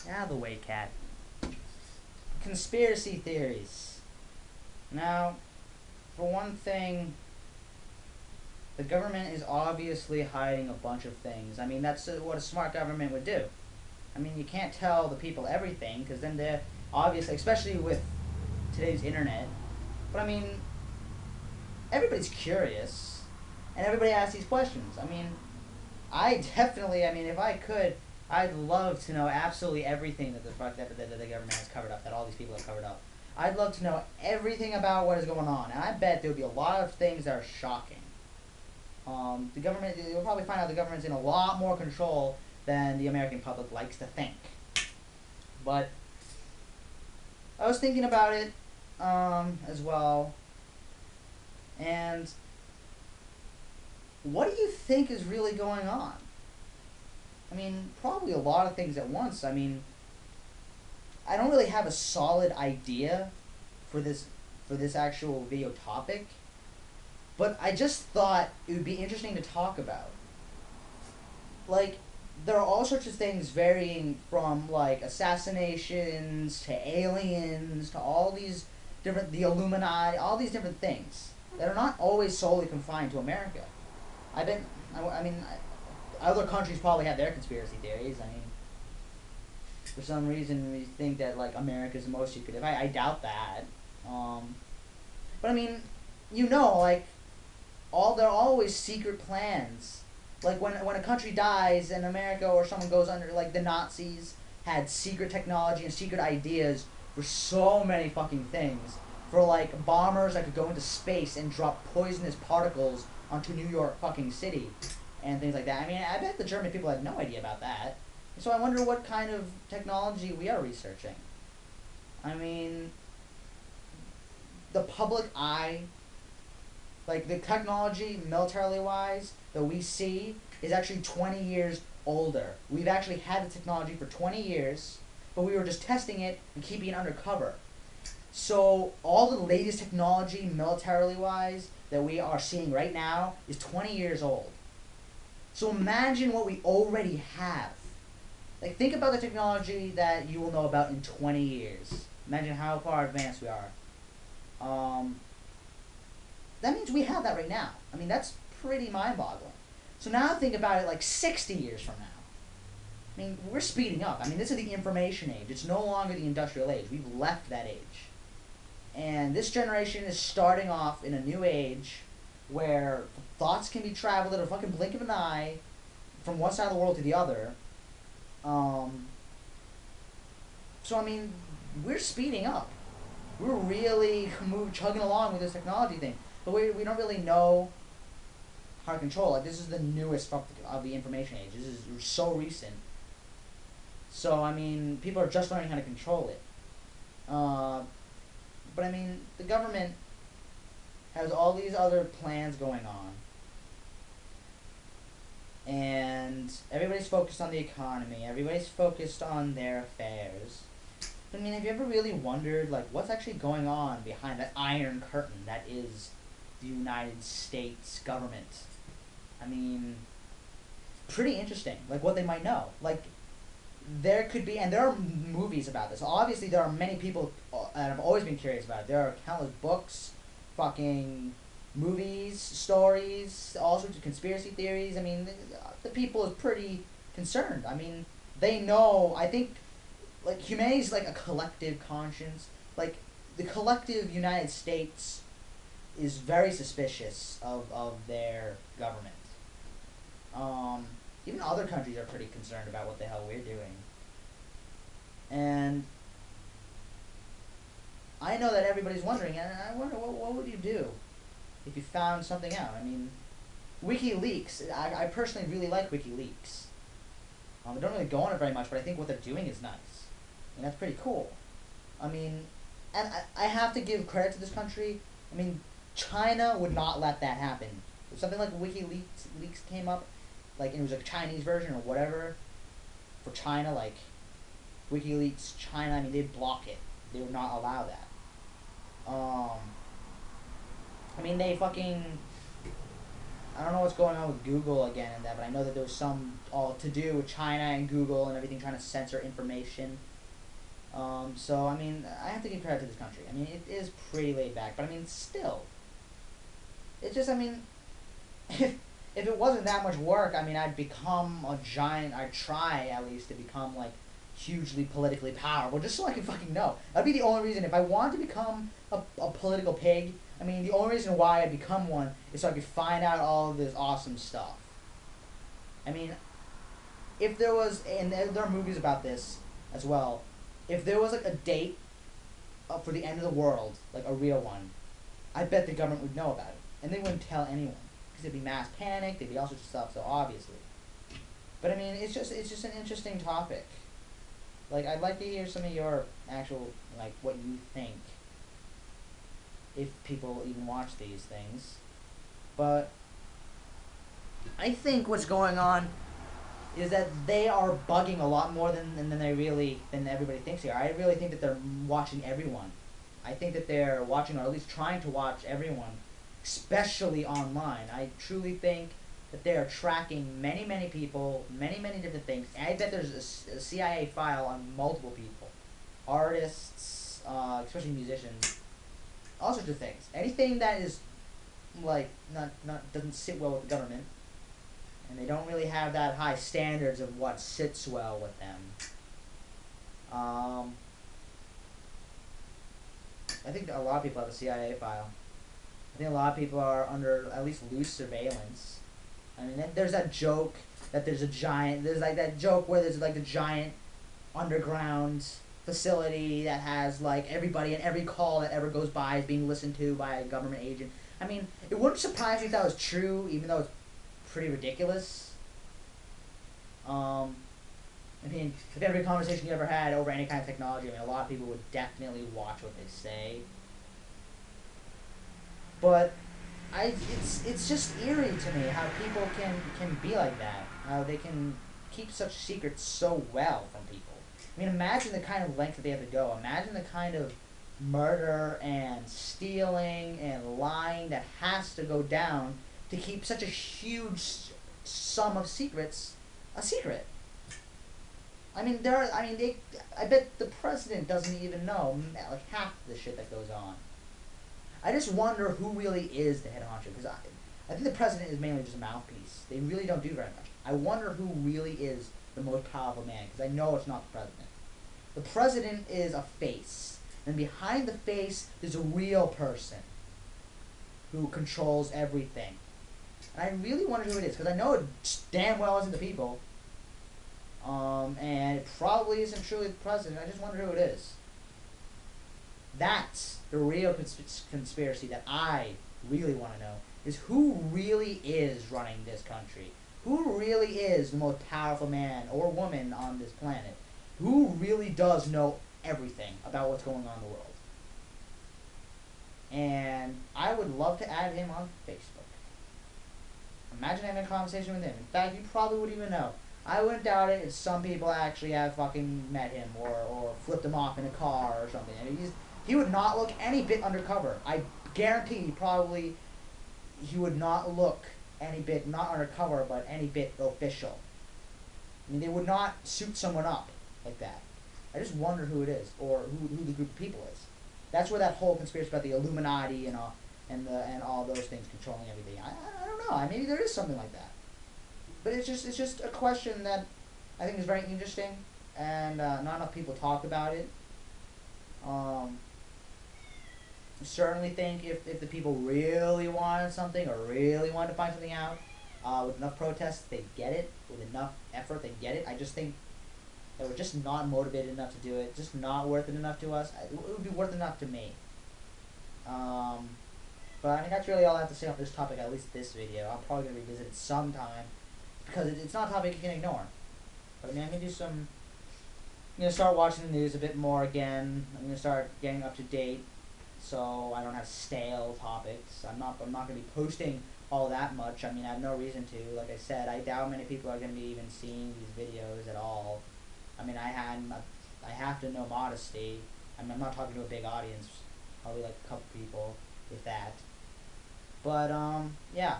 Out of the way, cat. Conspiracy theories. Now, for one thing, the government is obviously hiding a bunch of things. I mean, that's what a smart government would do. I mean, you can't tell the people everything, because then they're obviously, especially with today's internet. But I mean, everybody's curious, and everybody asks these questions. I mean, I mean, if I could, I'd love to know absolutely everything that the government has covered up, that all these people have covered up. I'd love to know everything about what is going on, and I bet there would be a lot of things that are shocking. The government, you'll probably find out the government's in a lot more control than the American public likes to think. But I was thinking about it as well, and what do you think is really going on? I mean, probably a lot of things at once. I mean, I don't really have a solid idea for this actual video topic, but I just thought it would be interesting to talk about. Like, there are all sorts of things varying from, like, assassinations to aliens to all these different, the Illuminati, all these different things that are not always solely confined to America. I mean, other countries probably have their conspiracy theories. I mean, for some reason we think that, like, America's the most secretive. I doubt that. But I mean, like, there are always secret plans. Like, when a country dies and America or someone goes under, like the Nazis had secret technology and secret ideas for so many fucking things. For, like, bombers that could go into space and drop poisonous particles onto New York fucking City and things like that. I mean, I bet the German people had no idea about that. So I wonder what kind of technology we are researching. I mean, the public eye, like, the technology, militarily-wise, that we see is actually 20 years older. We've actually had the technology for 20 years, but we were just testing it and keeping it undercover. So all the latest technology, militarily-wise, that we are seeing right now is 20 years old. So imagine what we already have. Like, think about the technology that you will know about in 20 years. Imagine how far advanced we are. That means we have that right now. I mean, that's pretty mind-boggling. So now think about it like 60 years from now. I mean, we're speeding up. I mean, this is the information age. It's no longer the industrial age. We've left that age. And this generation is starting off in a new age where thoughts can be traveled at a fucking blink of an eye from one side of the world to the other. So, I mean, we're speeding up. We're really chugging along with this technology thing. But we don't really know how to control it. This is the newest of the information age. This is so recent. So, I mean, people are just learning how to control it. But, I mean, the government has all these other plans going on. And everybody's focused on the economy. Everybody's focused on their affairs. But, I mean, have you ever really wondered, like, what's actually going on behind that iron curtain that is the United States government? I mean, pretty interesting, like, what they might know. Like, there could be, and there are movies about this. Obviously, there are many people that have always been curious about it. There are countless books, fucking movies, stories, all sorts of conspiracy theories. I mean, the people is pretty concerned. I mean, they know, I think, like, humanity's like a collective conscience. Like, the collective United States is very suspicious of their government. Even other countries are pretty concerned about what the hell we're doing. And I know that everybody's wondering, and I wonder, what would you do if you found something out? I mean, WikiLeaks, I personally really like WikiLeaks. I don't really go on it very much, but I think what they're doing is nice. And that's pretty cool. I mean, and I have to give credit to this country. I mean, China would not let that happen. If something like WikiLeaks came up, like, it was a Chinese version or whatever, for China, like, WikiLeaks China, I mean, they'd block it. They would not allow that. I mean, they fucking, I don't know what's going on with Google again and that, but I know that there was some all to do with China and Google and everything trying to censor information. So I mean, I have to give credit to this country. I mean, it is pretty laid back, but I mean, still, it's just, I mean, if it wasn't that much work, I mean, I'd become a giant. I'd try at least to become like hugely politically powerful, just so I can fucking know. That'd be the only reason. If I wanted to become a political pig, I mean, the only reason why I'd become one is so I could find out all of this awesome stuff. I mean, if there was, and there are movies about this as well, if there was like a date for the end of the world, like a real one, I bet the government would know about it, and they wouldn't tell anyone because there'd be mass panic, there'd be all sorts of stuff. So obviously, but I mean, it's just an interesting topic. Like, I'd like to hear some of your actual, like, what you think, if people even watch these things. But I think what's going on is that they are bugging a lot more than everybody thinks they are. I really think that they're watching everyone. I think that they're watching, or at least trying to watch everyone, especially online. I truly think that they are tracking many people, many different things. And I bet there's a CIA file on multiple people, artists, especially musicians, all sorts of things. Anything that is like not doesn't sit well with the government, and they don't really have that high standards of what sits well with them. I think a lot of people have a CIA file. I think a lot of people are under at least loose surveillance. I mean, there's that joke that there's like that joke where there's like a giant underground facility that has like everybody and every call that ever goes by is being listened to by a government agent. I mean, it wouldn't surprise me if that was true, even though it's pretty ridiculous. I mean, if every conversation you ever had over any kind of technology, I mean, a lot of people would definitely watch what they say. But it's just eerie to me how people can be like that. How they can keep such secrets so well from people. I mean, imagine the kind of length that they have to go. Imagine the kind of murder and stealing and lying that has to go down to keep such a huge sum of secrets a secret. I mean, I bet the president doesn't even know like half the shit that goes on. I just wonder who really is the head honcho, because I think the president is mainly just a mouthpiece. They really don't do very much. I wonder who really is the most powerful man, because I know it's not the president. The president is a face, and behind the face there's a real person who controls everything. And I really wonder who it is, because I know it damn well isn't the people. And it probably isn't truly the president. I just wonder who it is. That's the real conspiracy that I really want to know, is who really is running this country. Who really is the most powerful man or woman on this planet? Who really does know everything about what's going on in the world? And I would love to add him on Facebook. Imagine having a conversation with him. In fact, you probably wouldn't even know. I wouldn't doubt it if some people actually have fucking met him or flipped him off in a car or something. I mean, he would not look any bit undercover. I guarantee he would not look any bit, not undercover, but any bit official. I mean, they would not suit someone up like that. I just wonder who it is, or who the group of people is. That's where that whole conspiracy about the Illuminati and all those things controlling everything. I don't know. Maybe there is something like that. But it's just a question that I think is very interesting, and not enough people talk about it. I certainly think if the people really wanted something, or really wanted to find something out, with enough protests, they'd get it. With enough effort, they'd get it. I just think that we're just not motivated enough to do it. Just not worth it enough to us. It would be worth enough to me. But I mean, that's really all I have to say on this topic, at least this video. I'm probably going to revisit it sometime, because it's not a topic you can ignore. But I mean, I'm going to start watching the news a bit more again. I'm going to start getting up to date, so I don't have stale topics. I'm not going to be posting all that much. I mean, I have no reason to. Like I said, I doubt many people are going to be even seeing these videos at all. I mean, I have to know modesty. I mean, I'm not talking to a big audience. Probably like a couple people, if that. But, yeah.